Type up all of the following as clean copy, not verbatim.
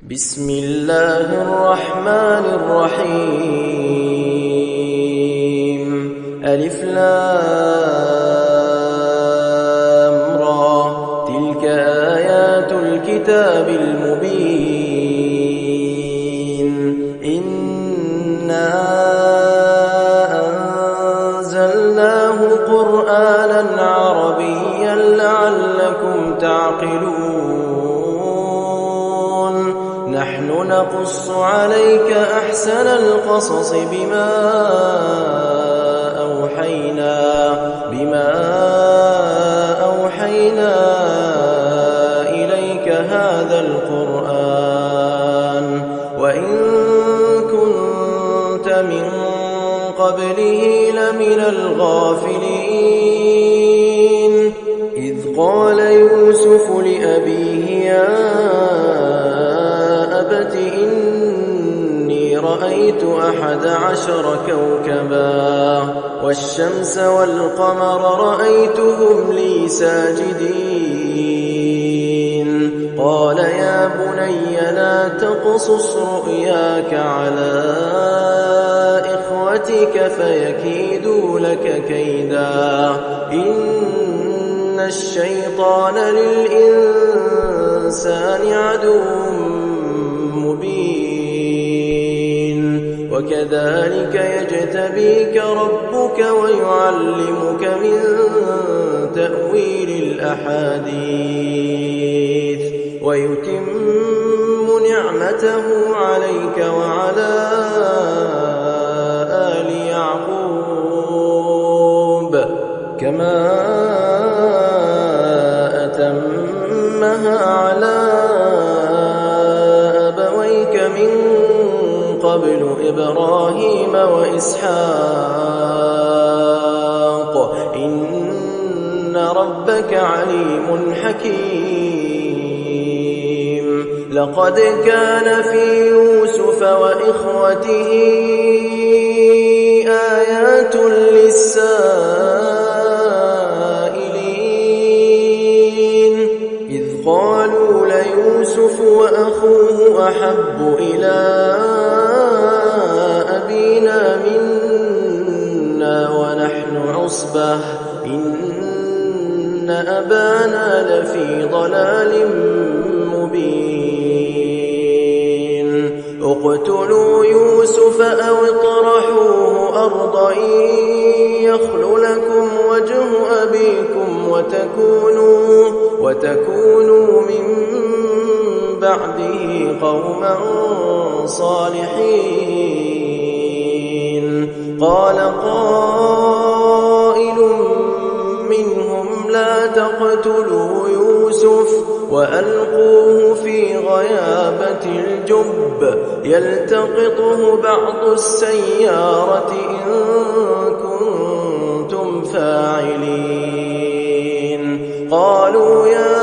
بسم الله الرحمن الرحيم. ألف لام را، تلك آيات الكتاب المبين. إنا أنزلناه قرآنا عربيا لعلكم تعقلون. نحن نقص عليك أحسن القصص بما أوحينا إليك هذا القرآن وإن كنت من قبله لمن الغافلين. إذ قال يوسف لأبيه يا أبت إني رأيت 11 كوكبا والشمس والقمر رأيتهم لي ساجدين. قال يا بني لا تقصص رؤياك على إخوتك فيكيدوا لك كيدا. إن الشيطان للإنسان عدو مبين. وكذلك يجتبيك ربك ويعلمك من تأويل الأحاديث ويتم نعمته عليك وعلى آل يعقوب كما أتمها على أبويك من قبل إبراهيم وإسحاق إن ربك عليم حكيم. لقد كان في يوسف وإخوته آيات للسائلين إذ قالوا ليوسف وأخوه أحب إلى أبينا منا ونحن عصبة إن أبانا لفي ضلال مبين. اقتلوا يوسف أو اطرحوه أرضا يخل لكم وجه أبيكم وتكونوا من بعده قوما صالحين. قال قائل منهم لا تقتلوا يوسف وألقوه في غيابة الجب يلتقطه بعض السيارة إن كنتم فاعلين. قالوا يا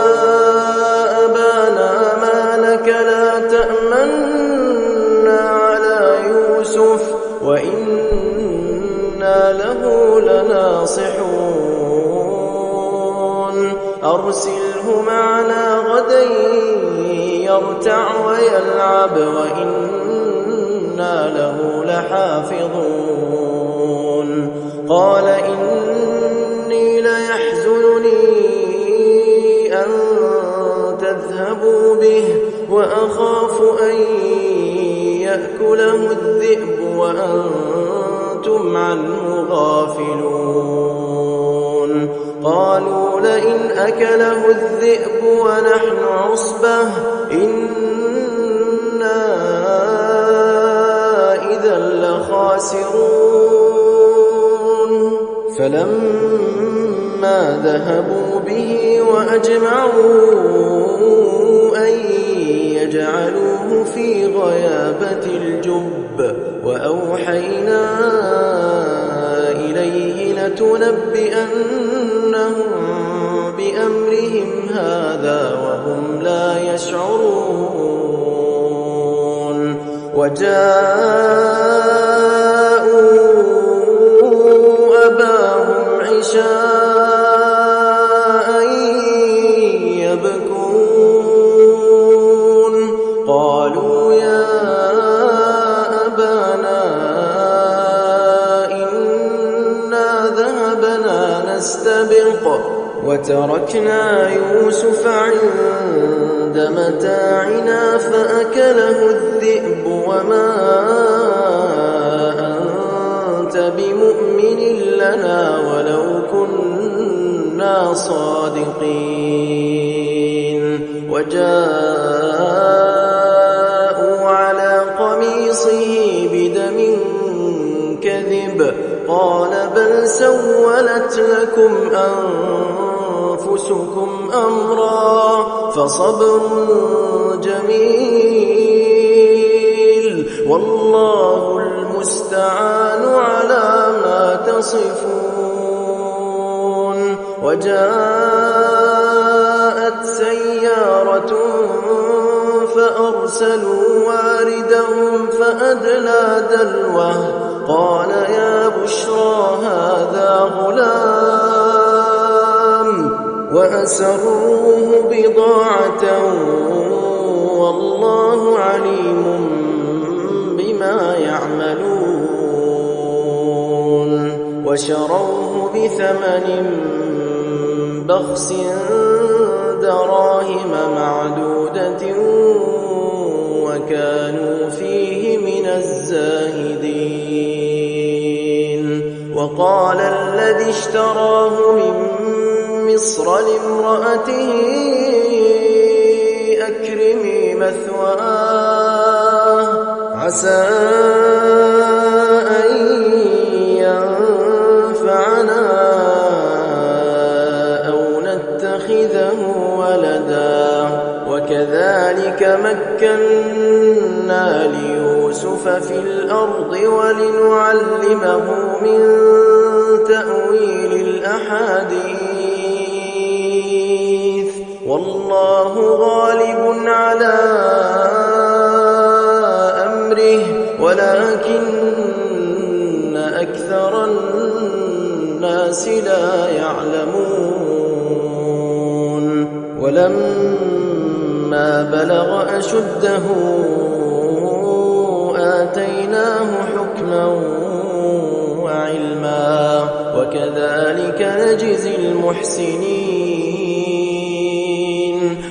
أبانا ما لك لا تأمنا على يوسف وإنا له لناصحون. أرسله معنا غدا يرتع ويلعب وإنا له لحافظون. قال إني ليحزنني أن تذهبوا به وأخاف أن يأكله الذئب وأنتم عنه غافلون. قالوا لئن أكله الذئب ونحن عصبة إنا إذا لخاسرون. فلما ذهبوا به وأجمعوا أن يجعلوه في غيابة الجب وأوحينا إليه لتنبئنهم بأمرهم هذا وهم لا يشعرون. وجاءوا أباهم عشاء يبكون. قالوا يا أبانا إنا ذهبنا نستبق وتركنا يوسف عند متاعنا فأكله الذئب وما أنت بمؤمن لنا ولو كنا صادقين وجاءوا على قميصه بدم كذب قال بل سولت لكم أنفسكم أمرا فصبر جميل والله المستعان على ما تصفون وجاءت سيارة فأرسلوا واردهم فأدلى دلوه قال يا بشرى هذا غلام وأسروه بضاعة والله عليم بما يعملون وشروه بثمن بخس دراهم معدودة وكانوا فيه من الزاهدين وقال الذي اشتراه من مصر لامرأته أكرمي مثواه عسى أن ينفعنا أو نتخذه ولدا وكذلك مكنا ليوسف في الأرض ولنعلمه من تأويل الأحاديث والله غالب على أمره ولكن أكثر الناس لا يعلمون ولما بلغ أشده آتيناه حكما وعلما وكذلك نجزي المحسنين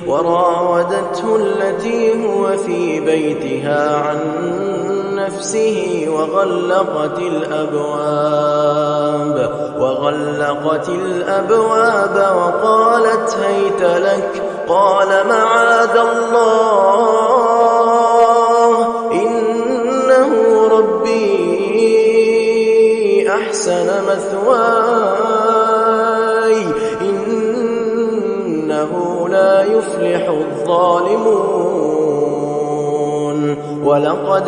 وراودته التي هو في بيتها عن نفسه وغلقت الأبواب وقالت هيت لك قال معاذ الله إنه ربي أحسن مثواي إنه لا يفلح الظالمون ولقد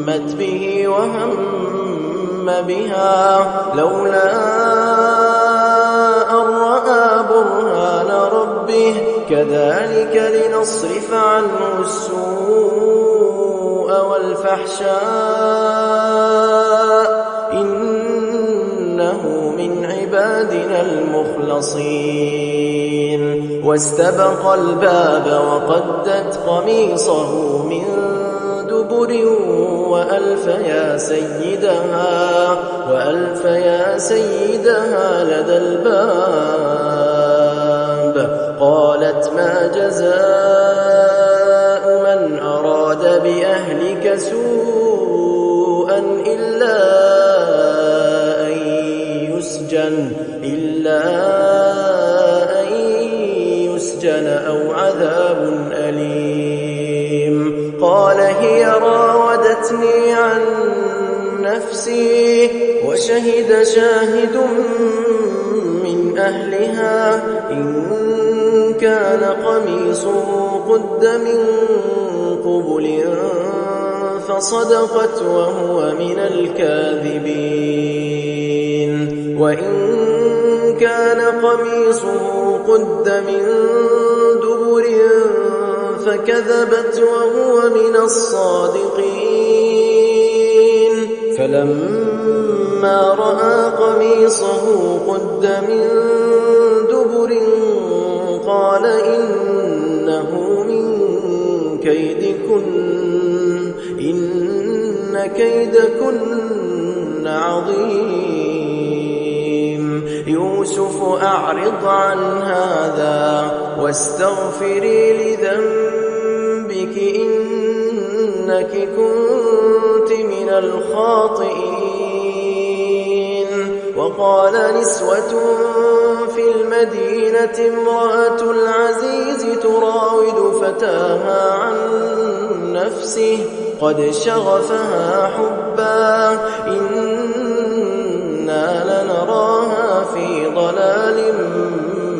همت به وهم بها لولا أن رأى برهان ربه كذلك لنصرف عنه السوء والفحشاء إنه من عبادنا المخلصين واستبق الباب وقدت قميصه من دبر وألف يا سيدها لدى الباب قالت ما جزاء من أراد بأهلك سوءا إلا أن يسجن أو عذاب أليم قال هي راودتني عن نفسي وشهد شاهد من أهلها إن كان قميصه قد من قبل فصدقت وهو من الكاذبين وإن كان قميصه قد من دبر فكذبت وهو من الصادقين فلما رأى قميصه قد من دبر قال إنه من كيدكن إن كيدكن عظيم. يوسف أعرض عن هذا واستغفري لذنبك إنك كنت من الخاطئين. وقال نسوة في المدينة امرأة العزيز تراود فتاها عن نفسه قد شغفها حبا إنا لنراها في ضلال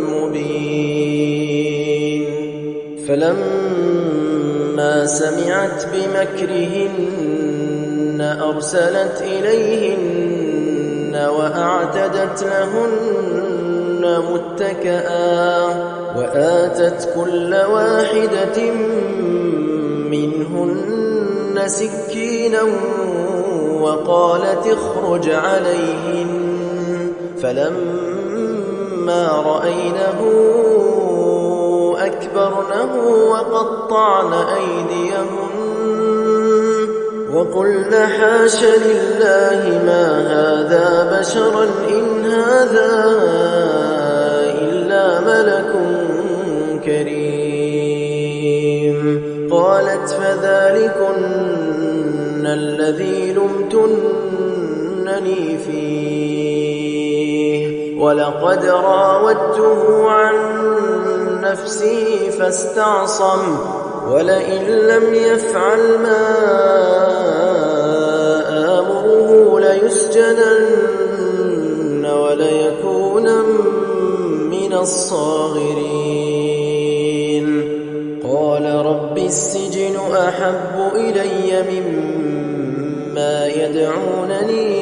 مبين. فلما سمعت بمكرهن أرسلت إليهن وأعتدت لهن متكئا وآتت كل واحدة منهن سكينا وقالت اخرج عليهن. فلما رأينه أكبرنه وقطعن أيديهن وقلن حاش لله ما هذا بشرا إن هذا إلا ملك كريم. قالت فذلكن الذي لمتنني فيه ولقد راودته عن نفسه فاستعصم ولئن لم يفعل ما آمره ليسجنن وليكونا من الصاغرين. قال رب السجن أحب إلي مما يدعونني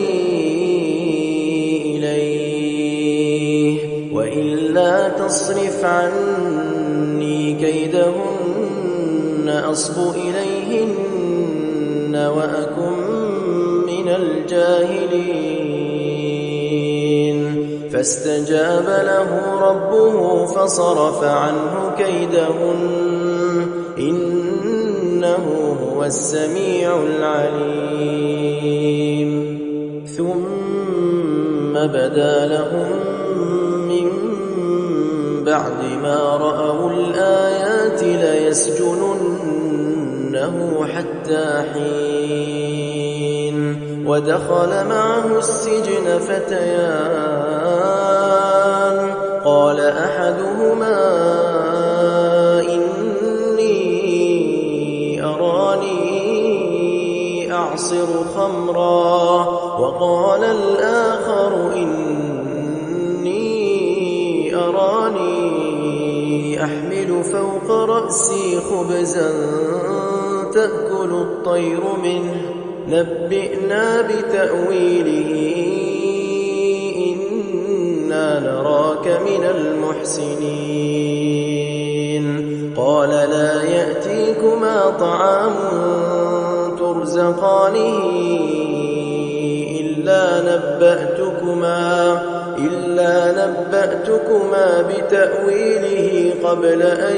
إليه وإلا تصرف عني كيدهن أصب إليهن وأكن من الجاهلين. فاستجاب له ربه فصرف عنه كيدهن إنه هو السميع العليم. ثم بدا لهم من بعد ما رأوا الآيات ليسجننه حتى حين. ودخل معه السجن فتيان قال أحدهما إني أراني أعصر خمرا وقال الآخر إني أراني أحمل فوق رأسي خبزا تأكل الطير منه نبئنا بتأويله إنا نراك من المحسنين. قال لا يأتيكما طعام ترزقانه إلا نبأتكما بتأويله قبل أن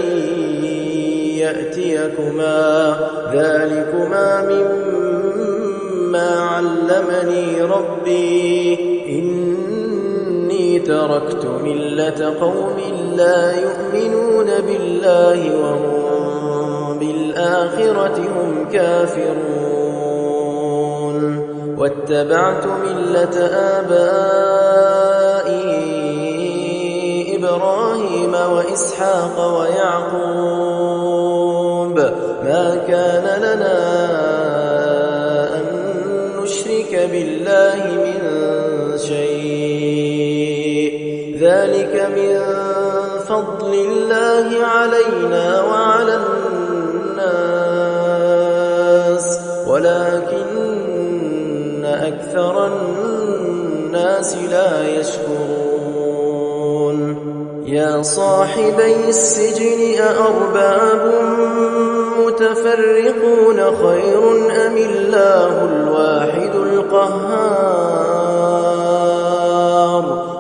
يأتيكما ذلكما مما علمني ربي إني تركت ملة قوم لا يؤمنون بالله وهم بالآخرة هم كافرون واتبعت ملة آبائي إبراهيم وإسحاق ويعقوب ما كان لنا أن نشرك بالله من شيء ذلك من فضل الله علينا وعلى الناس ولكن أكثر الناس لا يشكرون. يا صاحبي السجن أأرباب متفرقون خير أم الله الواحد القهار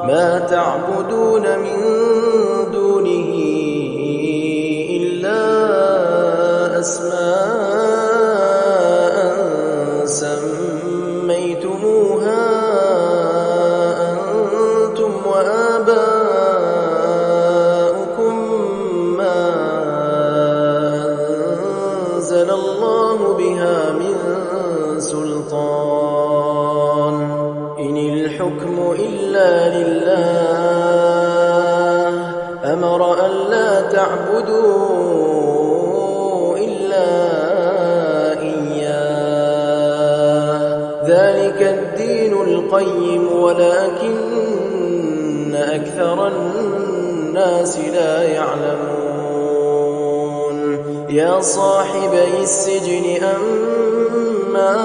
ما تعبدون من دونه إلا أسماء أنزل الله بها من سلطان إن الحكم إلا لله أمر أن لا تعبدوا إلا إياه ذلك الدين القيم ولكن أكثر الناس لا يعلمون يا صاحبي السجن أما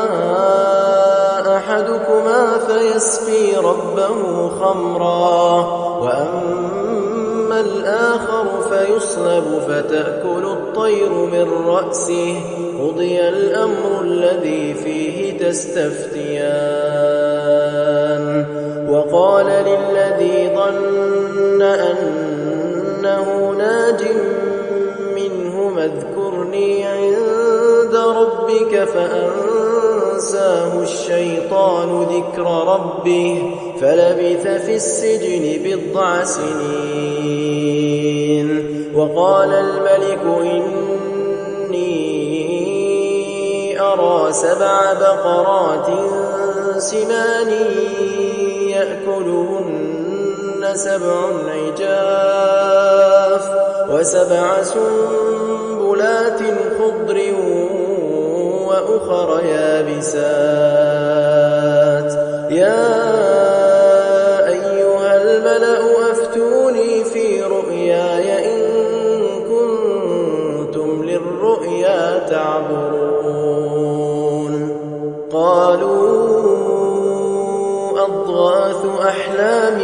أحدكما فيسقي ربه خمرا وأما الآخر فيصلب فتأكل الطير من رأسه قضي الأمر الذي فيه تستفتيان وقال للذي ظن أنه ناج منهما اذكرني عند ربك فأنساه الشيطان ذكر ربه فلبث في السجن بضع سنين وقال الملك إني أرى 7 بقرات سمان يأكلهن 7 عجاف و7 سنبلات خضر وأخر يابسات يا أيها الملأ أفتوني في رؤياي إن كنتم للرؤيا تعبرون قالوا أضغاث أحلام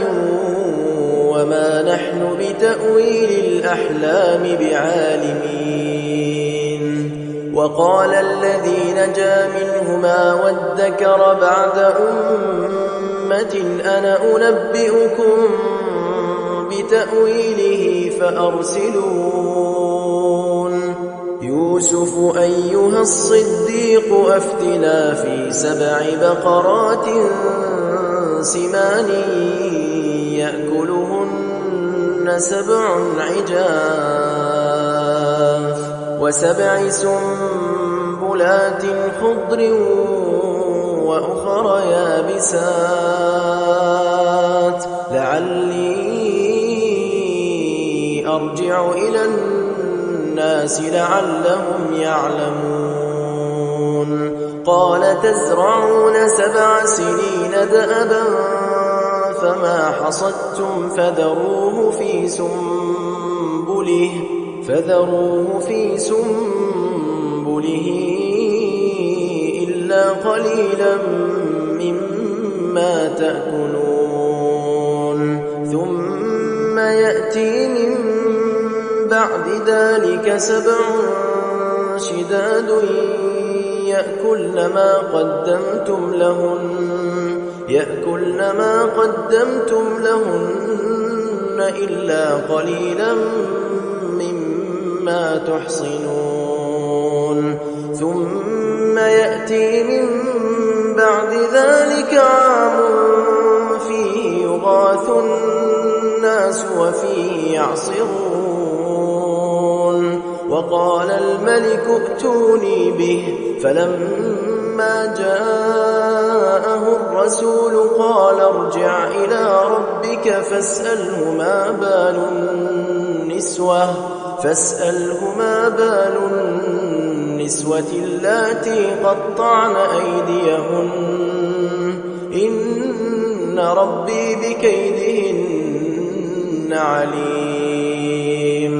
وما نحن بتأويل الأحلام بعالمين وقال الذي نجا منهما وادكر بعد أمة أنا أنبئكم بتأويله فأرسلون يوسف أيها الصديق أفتنا في 7 بقرات سمان يأكلهن 7 عجاف و7 سنبلات خضر وأخر يابسات لعلي أرجع إلى الناس لعلهم يعلمون قال تزرعون 7 سنين دأبا فما حصدتم فذروه في سنبله إلا قليلا مما تأكلون ثم يأتي من بعد ذلك 7 شداد يأكلن ما قدمتم لهن إلا قليلا مما تحصنون ثم يأتي من بعد ذلك عام فيه يغاث الناس وفيه يعصرون وقال الملك ائتوني به فلما جاءه الرسول قال ارجع إلى ربك فاسأله ما بال النسوة اللاتي قطعن أيديهن إن ربي بكيدهن عليم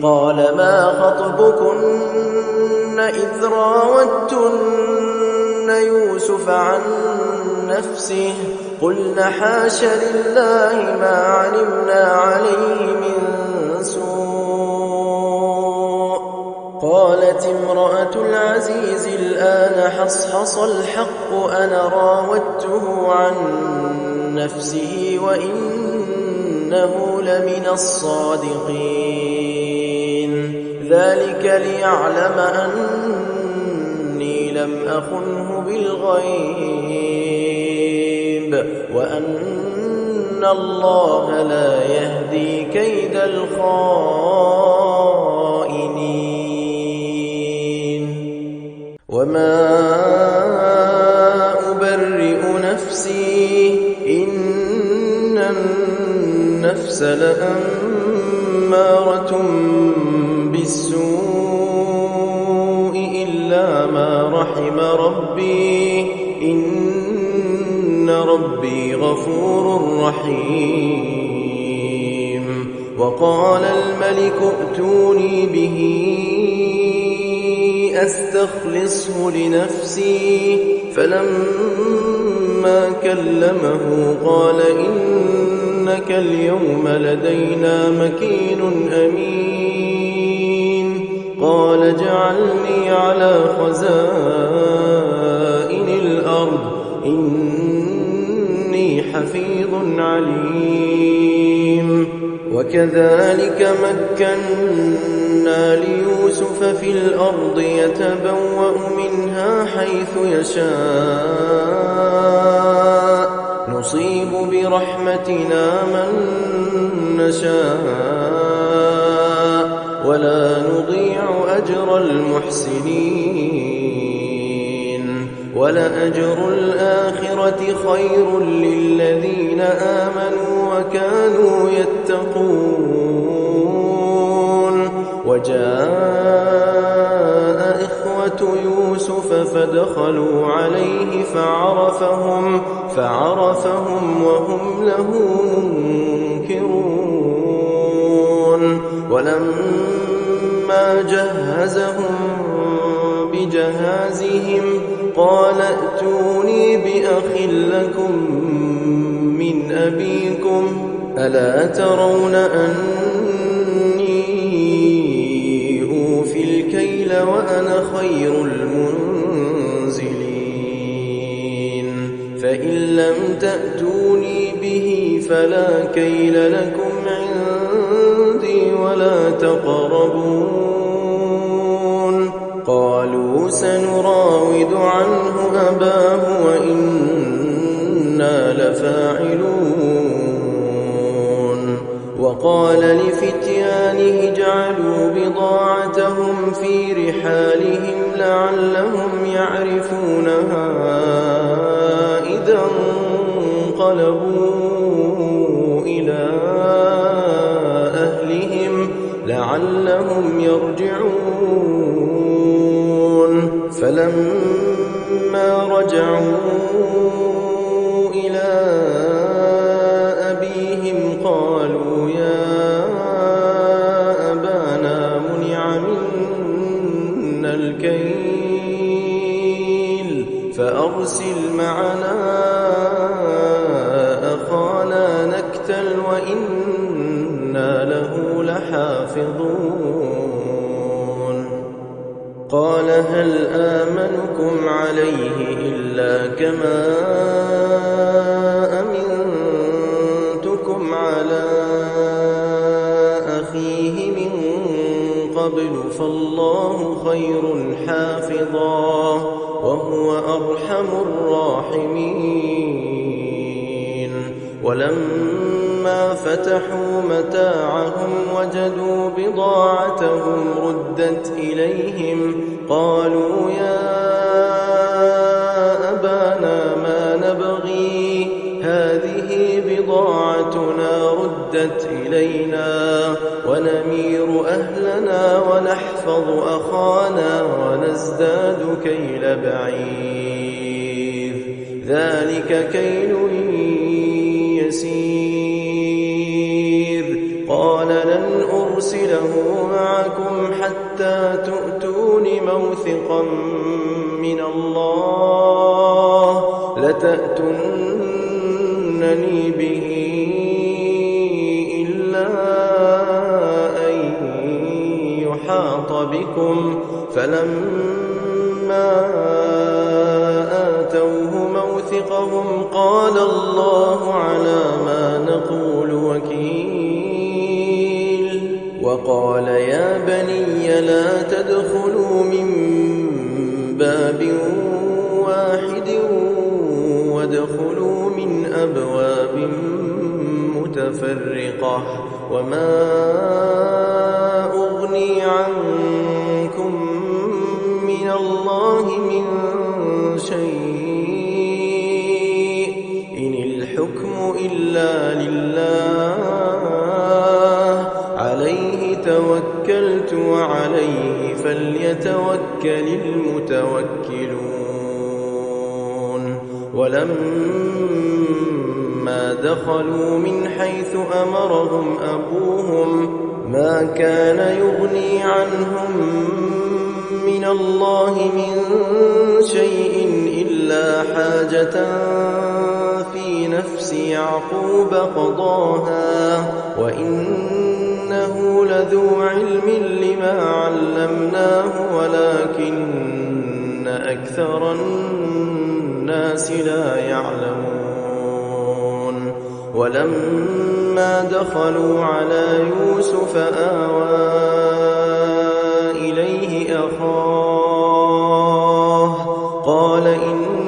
قال ما خطبكن إذ راوتن يوسف عن نفسه قلن حاش لله ما علمنا عليه من سوء قالت امرأة العزيز الآن حصحص الحق أنا راودته عن نفسه وإنه لمن الصادقين ذلك ليعلم أني لم أخنه بالغيب وأن الله لا يهدي كيد الخائنين وما أبرئ نفسي إن النفس لأمارة بالسوء إلا ما رحم ربي إن ربي غفور رحيم وقال الملك ائتوني به أستخلصه لنفسي فلما كلمه قال إنك اليوم لدينا مكين أمين قال اجعلني على خزائن الأرض إني حفيظ عليم وكذلك مكنا ليوسف في الأرض يتبوأ منها حيث يشاء نصيب برحمتنا من نشاء ولا نضيع أجر المحسنين ولأجر الآخرة خير للذين آمنوا وكانوا يتقون وجاء إخوة يوسف فدخلوا عليه فعرفهم وهم له منكرون ولما جهزهم بجهازهم قال ائتوني بأخ لكم من أبيكم ألا ترون أني أوفي الكيل وأنا خير المنزلين فإن لم تأتوني به فلا كيل لكم عندي ولا تقربون قالوا سنراود عنه أباه وإنا لفاعلون وقال لفتيانه اجعلوا بضاعتهم في رحالهم لعلهم يعرفونها إذا انقلبوا إلى أهلهم لعلهم يرجعون فلما رجعوا إلى أبيهم قالوا يا أبانا منع منا الكيل فأرسل معنا أخانا نكتل وإنا له لحافظون قال هل آمنكم عليه إلا كما أمنتكم على أخيه من قبل فالله خير حافظا وهو أرحم الراحمين ولما فتحوا متاعهم وجدوا بضاعتهم ردت إليهم قالوا يا أبانا ما نبغي هذه بضاعتنا ردت إلينا ونمير أهلنا ونحفظ أخانا ونزداد كيل بعير ذلك كيل يسير قال لن أرسله معكم حتى تؤتون موثقا من الله لتأتونني به إلا أن يحاط بكم فلما آتوه موثقهم قال الله على ما نقول وكيل وقال يا بني لا تدخلوا من باب واحد وادخلوا من أبواب متفرقة وما أغني عنكم من من الله من شيء إن الحكم إلا لله عليه توكلت وعليه فليتوكل المتوكلون ولما دخلوا من حيث أمرهم أبوهم ما كان يغني عنهم من الله من شيء إلا حاجة في نفس يعقوب قضاها وإنه لذو علم لما علمناه ولكن أكثر الناس لا يعلمون ولما دخلوا على يوسف آوى إليه أخاه قال إني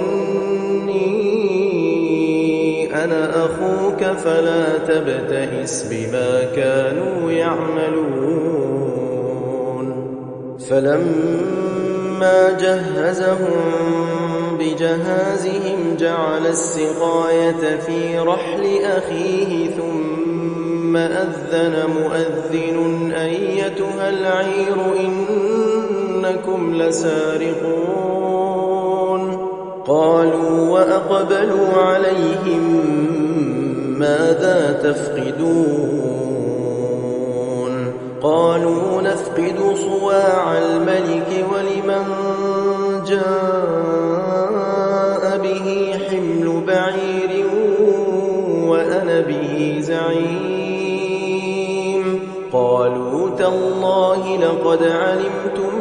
أنا أخوك فلا تبتئس بما كانوا يعملون فلما جهزهم بجهازهم جعل السقاية في رحل أخيه ثم أذن مؤذن أيتها العير إنكم لسارقون قالوا وأقبلوا عليهم ماذا تفقدون قالوا نفقد صواع الملك ولمن جاء به حمل بعير وأنا به زعيم قالوا تالله لقد علمتم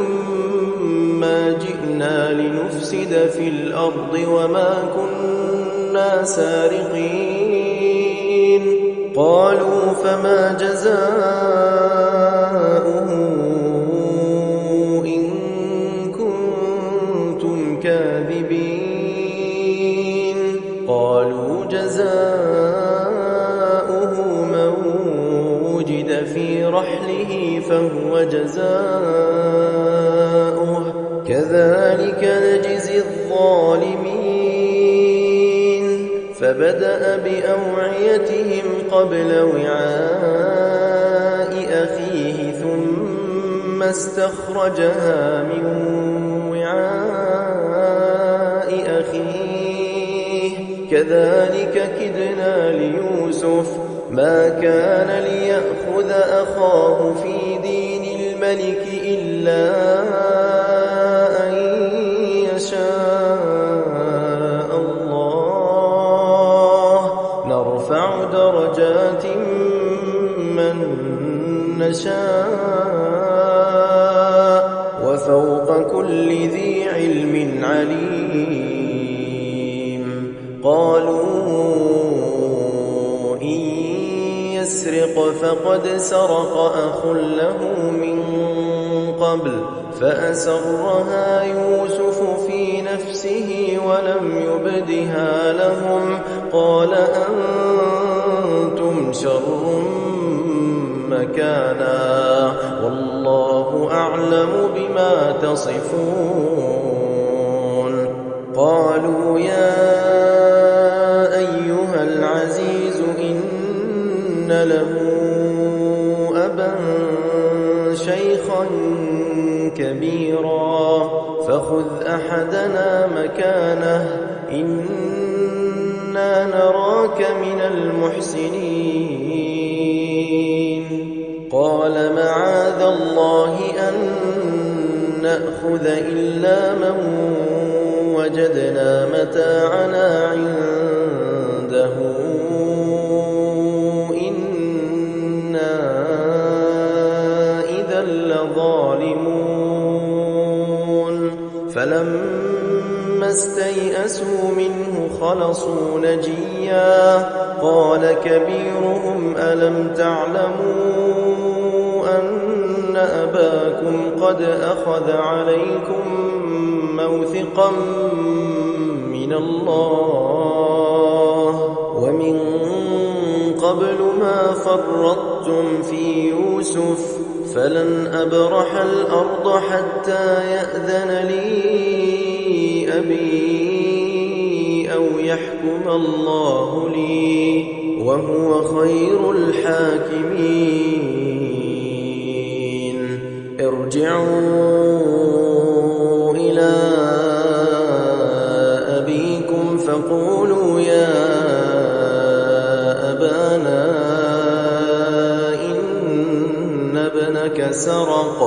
ما جئنا لنفسد في الأرض وما كنا سارقين قالوا فما جزاؤه إن كنتم كاذبين قالوا جزاؤه من وجد في رحله فهو جزاؤه كذلك نجزي الظالمين فبدأ بأوعيتهم قبل وعاء أخيه ثم استخرجها من وعاء أخيه كذلك كدنا ليوسف ما كان ليأخذ أخاه في دين الملك إلا أن يشاء الله نرفع درجات من نشاء وفوق كل ذي علم عليم قالوا إن يسرق فقد سرق أخ له من قبل فأسرها يوسف في نفسه ولم يبدها لهم قال أنتم شر مكانا والله أعلم بما تصفون قالوا يا أيها العزيز إن له أبا شيخا كبيرا فخذ أحدنا مكانه إنا نراك من المحسنين قال معاذ الله أن نأخذ إلا من وجدنا متاعنا عنده إنا إذا لظالمون فلما استيئسوا منه خلصوا نجيا قال كبيرهم ألم تعلموا أن أباكم قد أخذ عليكم موثقا من الله ومن قبل ما فرطتم في يوسف فلن أبرح الأرض حتى يأذن لي أبي أو يحكم الله لي وهو خير الحاكمين. ارجعوا إلى أبيكم فقولوا يا أبانا إن ابنك سرق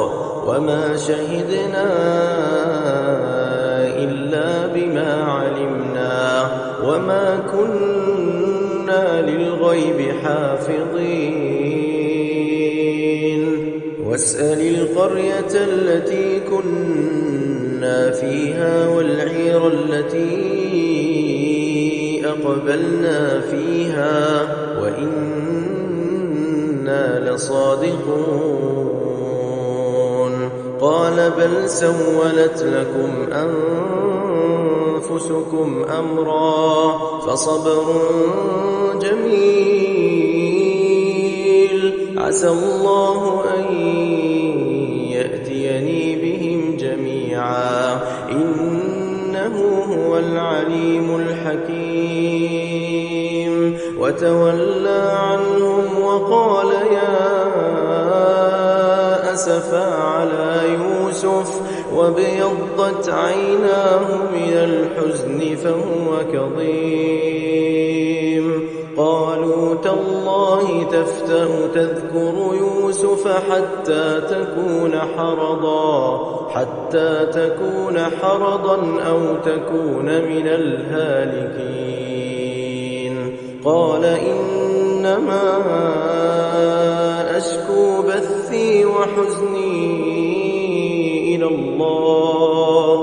وما شهدنا إلا بما علمنا وما كنا للغيب حافظين. واسأل القرية التي كنا فيها والعير التي أقبلنا فيها وإنا لصادقون. قال بل سولت لكم أنفسكم أمرا فصبر جميل عسى الله أن يأتيني بهم جميعا إنه هو العليم الحكيم. وتولى عنهم وقال يا أسفا على يوسف وابيضت عيناه من الحزن فهو كظيم. قالوا تالله تفتأ تذكر يوسف حتى تكون حرضا أو تكون من الهالكين. قال إنما أشكو بثي وحزني إلى الله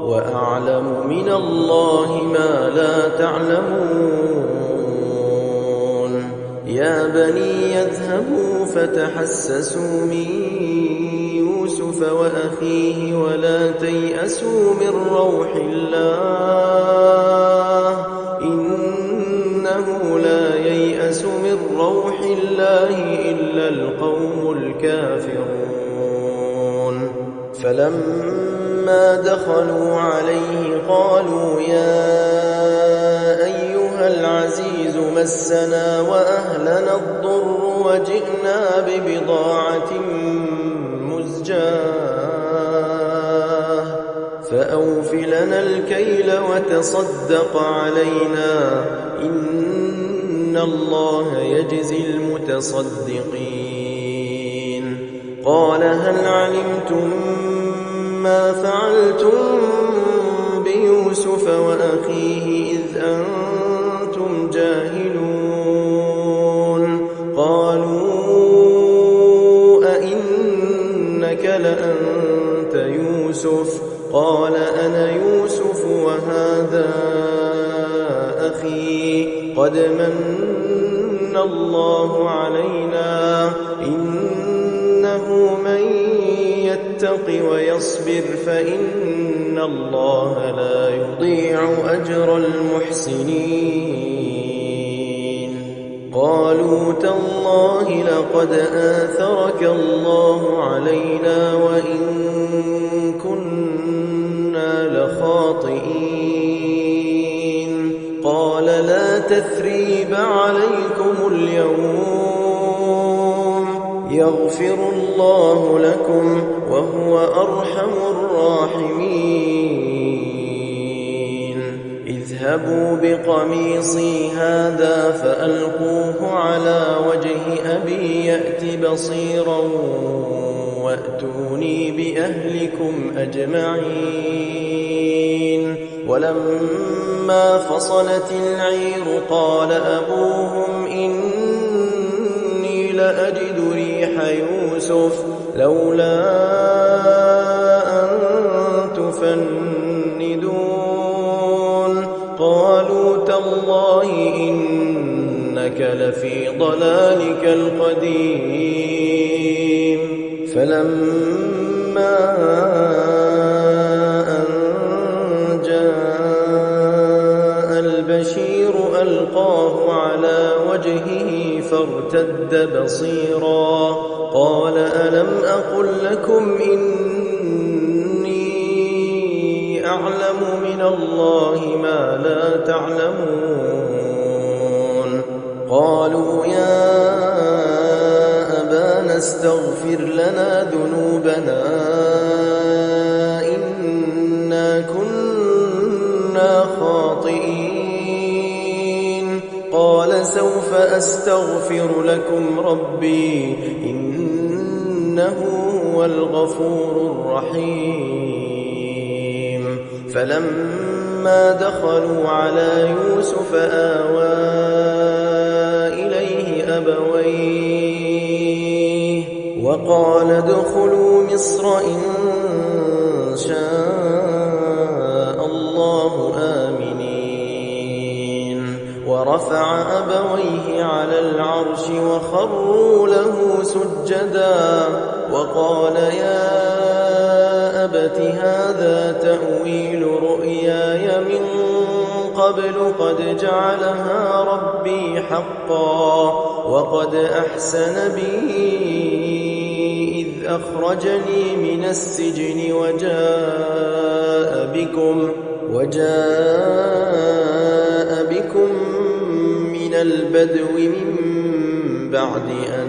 وأعلم من الله ما لا تعلمون. يا بني يذهبوا فتحسسوا من يوسف وأخيه ولا تيأسوا من روح الله إنه لا ييأس من روح الله إلا القوم الكافرون. فلما دخلوا عليه قالوا يا أيها العزيز مسنا وأهلنا الضر وجئنا ببضاعة مزجاة فأوف لنا الكيل وتصدق علينا إن الله يجزي المتصدقين. قال هل علمتم ما فعلتم بيوسف وأخيه إذ أنتم جاهلون؟ قالوا أئنك لأنت يوسف؟ قال أنا يوسف وهذا أخي قد من الله علينا إنه من يتق ويصبر فإن الله لا يضيع أجر المحسنين. قالوا تالله لقد آثرك الله علينا وإن كنا لخاطئين. قال لا تثريب عليكم اليوم يغفر الله لكم وهو أرحم الراحمين. اذهبوا بقميصي هذا فألقوه على وجه أبي يأت بصيرا وأتوني بأهلكم أجمعين. ولما فصلت العير قال أبوهم إني لأجد ريح يوسف لولا أن تفندون. قالوا تالله إنك لفي ضلالك القديم. فلما أن جاء البشير ألقاه على وجهه فارتد بصيرا قال ألم أقل لكم إني أعلم من الله ما لا تعلمون قالوا يا أبانا استغفر لنا ذنوبنا إنا كنا خاطئين قال سوف أستغفر لكم ربي إنه هو الغفور الرحيم فلما دخلوا على يوسف آوى إليه أبويه وقال ادخلوا مصر إن شاء الله آمنين ورفع أبويه على العرش وخروا له سجدا وقال يا أبت هذا تأويل رؤياي من قبل قد جعلها ربي حقا وقد أحسن بي إذ أخرجني من السجن وجاء بكم من البدو من بعد أن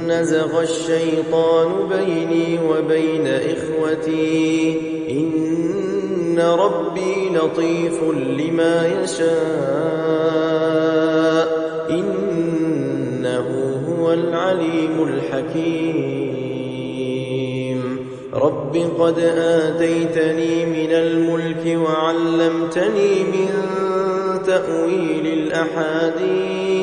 نزغ الشيطان بيني وبين إخوتي إن ربي لطيف لما يشاء إنه هو العليم الحكيم رب قد آتيتني من الملك وعلمتني من تأويل الأحاديث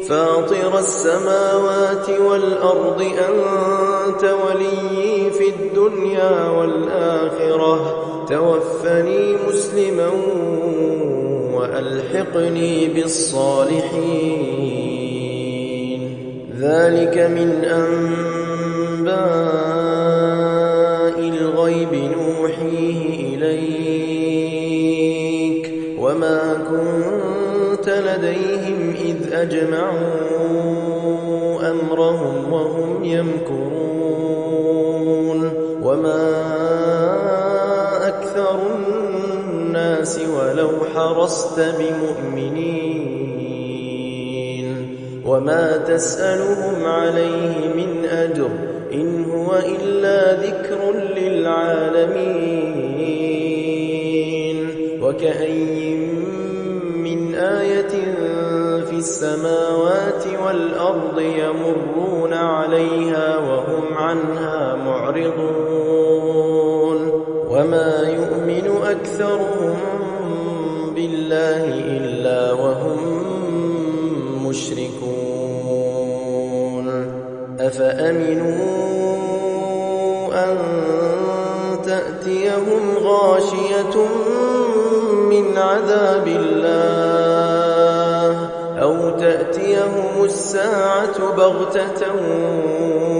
فاطر السماوات والأرض أنت وليي في الدنيا والآخرة توفني مسلما وألحقني بالصالحين ذلك من أنباء الغيب نوحيه إليك وما كنت لديهم إذ أجمعوا أمرهم وهم يمكرون وما أكثر الناس ولو حرصت بمؤمنين وما تسألهم عليه من أجر إن هو إلا ذكر للعالمين وكأي من آية في السماوات والأرض يمرون عليها وهم عنها معرضون وما يؤمن أكثرهم بالله إلا وهم مشركون أفأمنوا أن تأتيهم غاشية من عذاب الله أو تأتيهم الساعة بغتة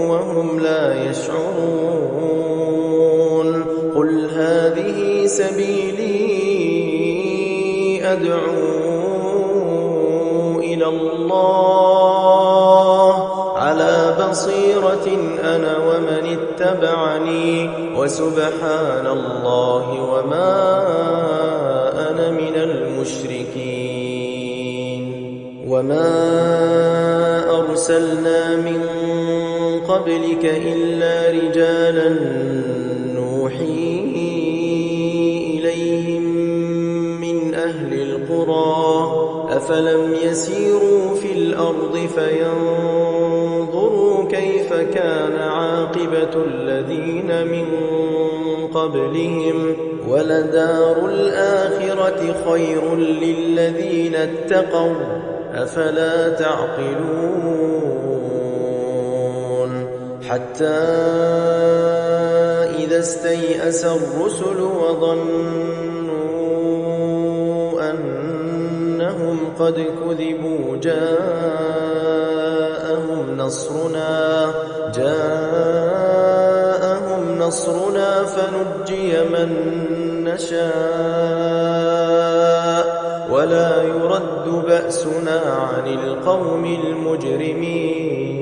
وهم لا يشعرون قل هذه سبيلي أدعو إلى الله على بصيرة أنا ومن اتبعني وسبحان الله وما أنا من المشركين وما أرسلنا من قبلك إلا رجالا نوحي إليهم من أهل القرى أفلم يسيروا في الأرض فينظروا كيف كان عاقبة الذين من قبلهم ولدار الآخرة خير للذين اتقوا أفلا تعقلون حتى إذا استيأس الرسل وظنوا أنهم قد كذبوا جاءهم نصرنا فنجي من نشاء ولا يرد بأسنا عن القوم المجرمين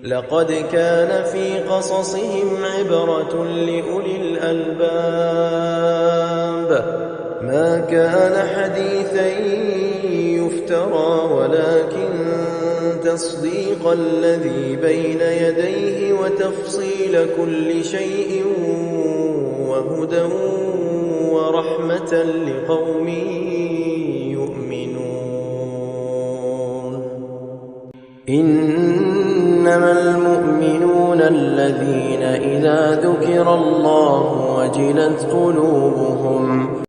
لقد كان في قصصهم عبرة لأولي الألباب ما كان حديثا يفترى ولكن تصديق الذي بين يديه وتفصيل كل شيء وهدى ورحمة لقوم يؤمنون. إنما المؤمنون الذين إذا ذكر الله وجلت قلوبهم